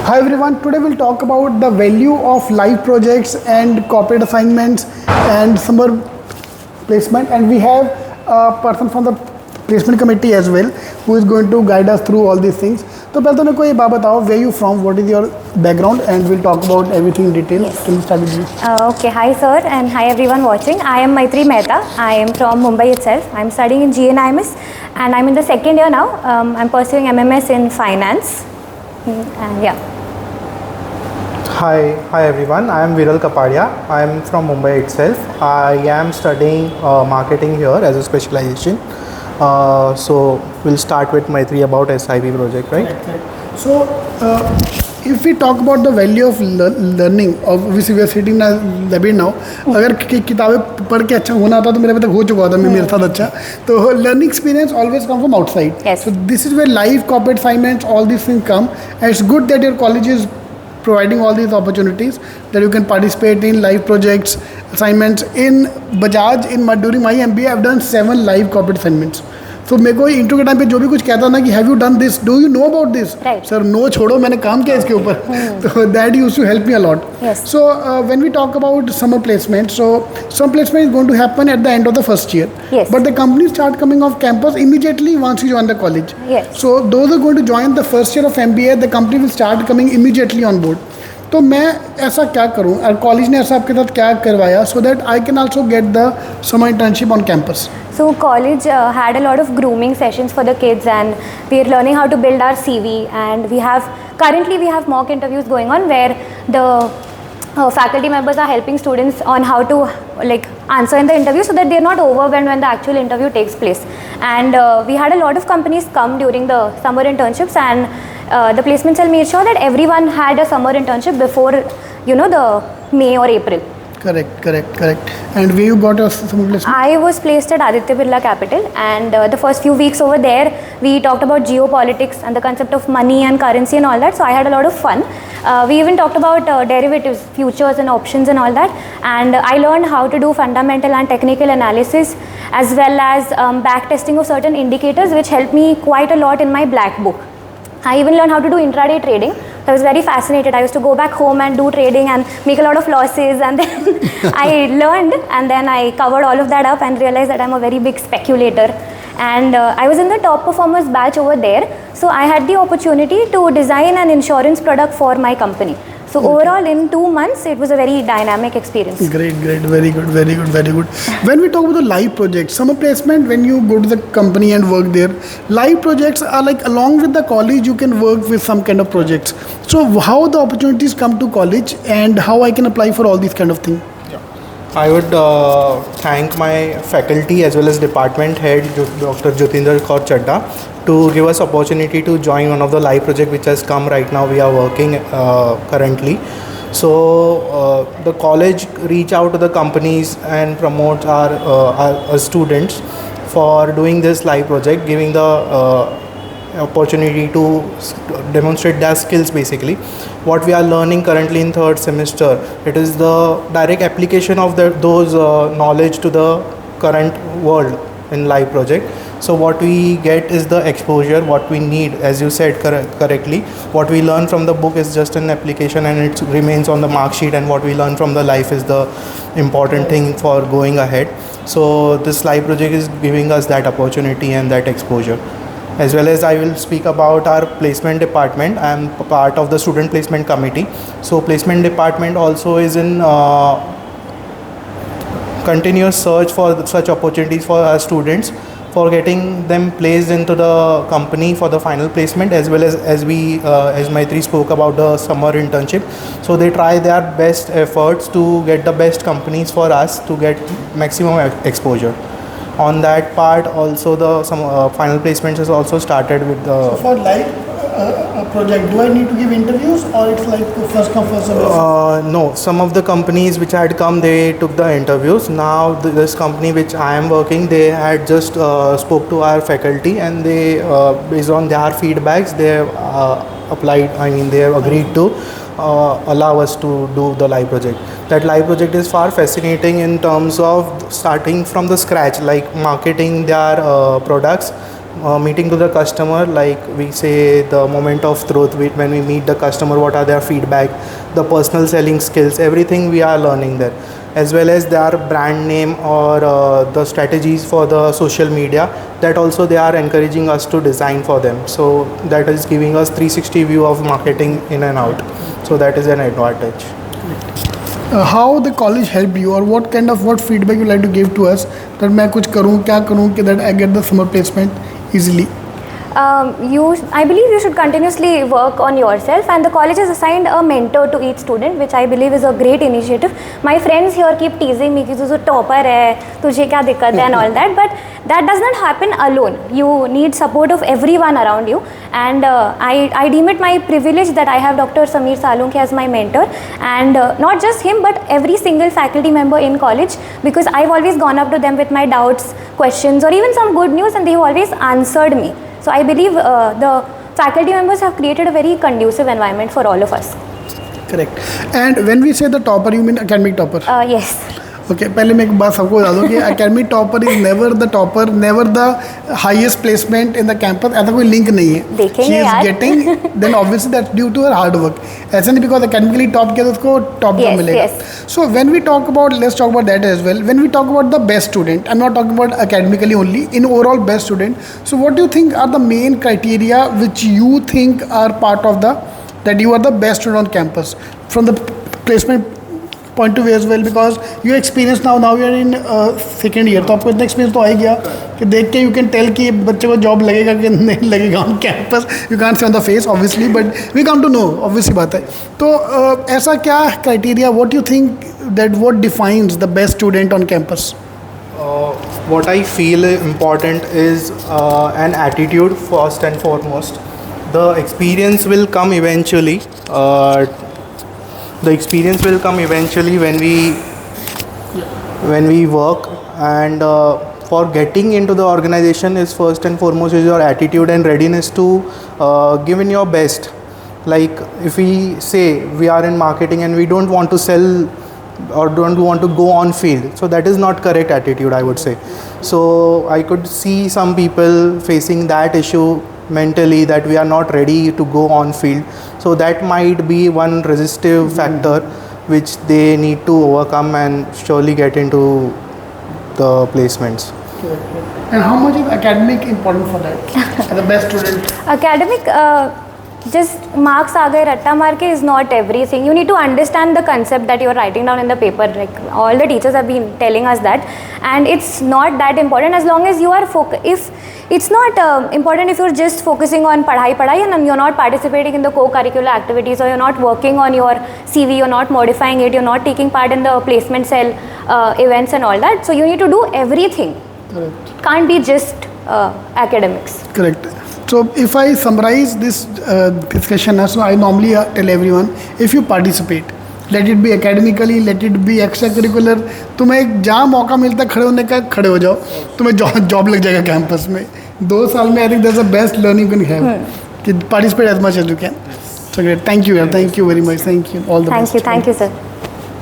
Hi everyone, today we'll talk about the value of live projects and corporate assignments and summer placement, and we have a person from the placement committee as well who is going to guide us through all these things. तो पहले तो मेरे को ये बात बताओ, where you from, what is your background, and we'll talk about everything in detail. Yes. Can you start with this? Okay, hi sir and hi everyone watching. I am Maitri Mehta. I am from Mumbai itself. I am studying in GNIMS and I'm in the second year now. I'm pursuing MMS in finance. And yeah. Hi everyone. I am Viral Kapadia. I am from Mumbai itself. I am studying marketing here as a specialization. So we'll start with Maitri about SIP project, right? Correct. So if we talk about the value of learning, obviously we are sitting in a library now. अगर किताबें पढ़ के अच्छा होना था तो मेरे तक हो चुका था, मेरे साथ अच्छा. तो learning experience always come from outside. Yes. So this is where live corporate assignments, all these things come. And it's good that your college is providing all these opportunities that you can participate in live projects, assignments. In Bajaj, during my MBA, I've done 7 live corporate assignments. So मेरे को interview के time पे जो भी कुछ कहता ना कि have you done this, do you know about this, sir no छोड़ो, मैंने काम किया इसके ऊपर. तो that used to help me a lot. So when we talk about summer placement, so some placement is going to happen at the end of the first year, but the company start coming off campus immediately once you join the college. So those are going to join the first year of MBA, the company will start coming immediately on board. तो मैं ऐसा क्या करूं और college ने ऐसा आपके साथ क्या करवाया so that I can also get the summer internship on campus. So college had a lot of grooming sessions for the kids and we're learning how to build our CV, and currently we have mock interviews going on where the faculty members are helping students on how to answer in the interview so that they're not overwhelmed when the actual interview takes place. And we had a lot of companies come during the summer internships, and the placement cell made sure that everyone had a summer internship before the May or April. Correct. And where you got a summer placement? I was placed at Aditya Capital, and the first few weeks over there we talked about geopolitics and the concept of money and currency and all that, so I had a lot of fun. We even talked about derivatives, futures and options and all that, and I learned how to do fundamental and technical analysis as well as backtesting of certain indicators, which helped me quite a lot in my black book. I even learned how to do intraday trading. I was very fascinated. I used to go back home and do trading and make a lot of losses, and then I learned and then I covered all of that up and realized that I'm a very big speculator. And I was in the top performers batch over there, so I had the opportunity to design an insurance product for my company. So overall, in 2 months, it was a very dynamic experience. Great, very good. When we talk about the live projects, summer placement, when you go to the company and work there, live projects are like along with the college, you can work with some kind of projects. So how the opportunities come to college and how I can apply for all these kind of things? I would thank my faculty as well as department head Dr. Jyotinder Kaur Chadda to give us opportunity to join one of the live project which has come right now. We are working currently. So the college reach out to the companies and promote our students for doing this live project, giving the opportunity to demonstrate their skills. Basically what we are learning currently in 3rd semester, it is the direct application of those knowledge to the current world in live project. So what we get is the exposure, what we need, as you said correctly. What we learn from the book is just an application and it remains on the mark sheet, and what we learn from the life is the important thing for going ahead. So this live project is giving us that opportunity and that exposure. As well as I will speak about our placement department. I am part of the student placement committee. So placement department also is in continuous search for such opportunities for our students, for getting them placed into the company for the final placement, as well as Maitri spoke about the summer internship. So they try their best efforts to get the best companies for us to get maximum exposure. On that part also some final placements has also started with the... So for live project, do I need to give interviews or it's like first come first serve? No, some of the companies which had come, they took the interviews. Now this company which I am working, they had just spoke to our faculty, and they based on their feedbacks they applied, they have agreed to allow us to do the live project. That live project is far fascinating in terms of starting from the scratch, like marketing their products, meeting to the customer, like we say the moment of truth, when we meet the customer, what are their feedback, the personal selling skills, everything we are learning there, as well as their brand name or the strategies for the social media, that also they are encouraging us to design for them. So that is giving us 360 view of marketing in and out. So that is an advantage. How the college helped you, or what feedback you like to give to us that मैं कुछ करूँ क्या करूँ कि that I get the summer placement easily? I believe you should continuously work on yourself, and the college has assigned a mentor to each student, which I believe is a great initiative. My friends here keep teasing me कि तू topper है, तुझे क्या दिक्कत है and all that, but that does not happen alone. You need support of everyone around you, and I deem it my privilege that I have Dr. Samir Salunke as my mentor, and not just him but every single faculty member in college, because I've always gone up to them with my doubts, questions, or even some good news, and they've always answered me. So I believe the faculty members have created a very conducive environment for all of us. Correct. And when we say the topper, you mean academic topper? Yes. Okay, पहले मैं एक बात सबको बता दूँ कि academic topper is never the topper, never the highest placement in the campus. ऐसा कोई link नहीं है. देखेंगे She is यार. getting, then obviously that's due to her hard work. ऐसा नहीं because academically top किया तो उसको top job मिलेगा. Yes. So when we talk about, let's talk about that as well. When we talk about the best student, I'm not talking about academically only, in overall best student. So what do you think are the main criteria which you think are part of that you are the best student on campus from the placement point of view as well, because you experience now you are in second year, तो आपको इतना experience तो आ ही गया कि देख के you can tell कि बच्चे को job लगेगा कि नहीं लगेगा on campus. You can't say on the face obviously, but we come to know, obviously बात है. तो ऐसा क्या criteria, what do you think that what defines the best student on campus? What I feel important is an attitude first and foremost. The experience will come eventually. The experience will come eventually when we work, and for getting into the organization is first and foremost is your attitude and readiness to give in your best. Like if we say we are in marketing and we don't want to sell or don't want to go on field, so that is not correct attitude, I would say. So I could see some people facing that issue mentally, that we are not ready to go on field. So that might be one resistive factor which they need to overcome and surely get into the placements. And how much is academic important for that? As the best student? Academic, just marks aa gaye ratta maar ke is not everything. You need to understand the concept that you are writing down in the paper. Like all the teachers have been telling us that, and it's not that important as long as you are if it's not important if you're just focusing on padhai and you're not participating in the co-curricular activities, or you're not working on your CV, you're not modifying it, you're not taking part in the placement cell events and all that. So you need to do everything. Correct. Can't be just academics. Correct. So if I summarize this discussion, so I normally tell everyone, if you participate, let it be academically, let it be extracurricular, तुम्हें जहाँ मौका मिलता है खड़े होने का, खड़े हो जाओ, तुम्हें जॉब लग जाएगा कैंपस में. 2 साल में I think that's the best learning you can have. कि participate as much as you can. So great. Thank you very much. Thank you. All the best. Thank you, sir.